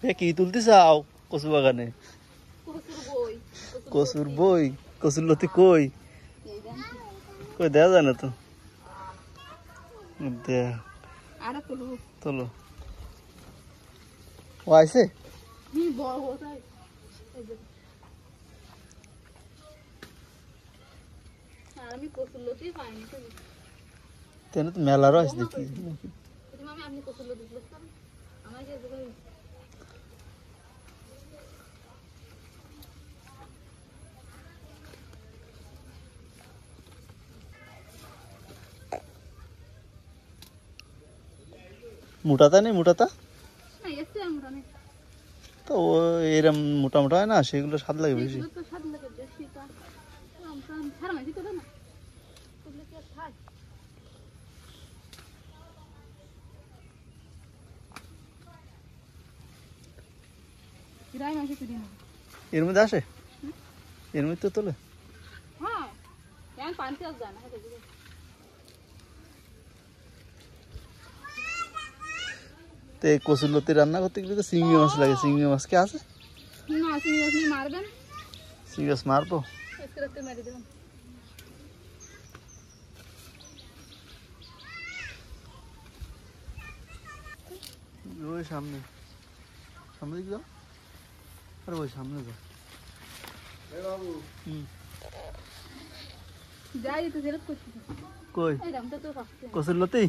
এ কি তুলতে চাও কচু বাগানে? কচুর বই। কচুর বই? কচুর লতি কই? কই দেয়া যায় না তো। দেয়া আরে তুলবো। তোলো। ও আইছে? বড় বড় তাই। আর আমি কচুর লতি পাইনি তো। তেন তো মেলারও আছে দেখি। আমি আপনি কচুর লতি দিলাম। আমার যে জায়গায় মোটাতা নেই মোটাতা? না এসে আমরা নেই। তো এরম মোটা মোটা হয় না, সেগুলো স্বাদ লাগে বেশি। সেগুলো তো স্বাদ লাগে বেশি তা। আমরা ছাড় মাঝি তো না। তুলে কি খায়? কিরাই মাঝি তুলি না। এর মধ্যে আসে? এর মধ্যে তো তোলে? হ্যাঁ কেন পানতে আস যায় না। তো এই কচুর লতি রান্না করতে গেলে তো চিংড়ি মাছ লাগে। চিংড়ি মাছ কি আছে? না চিংড়ি আপনি মারবেন। চিংড়ি মাছ মারবো? একটু মেরে দেবেন। ওই সামনে সামনে দিকে যাও। আরে ওই সামনে যাও। যাই তো জেরত করছি। কই এই দামটা তো পাচ্ছি। কচুর লতি?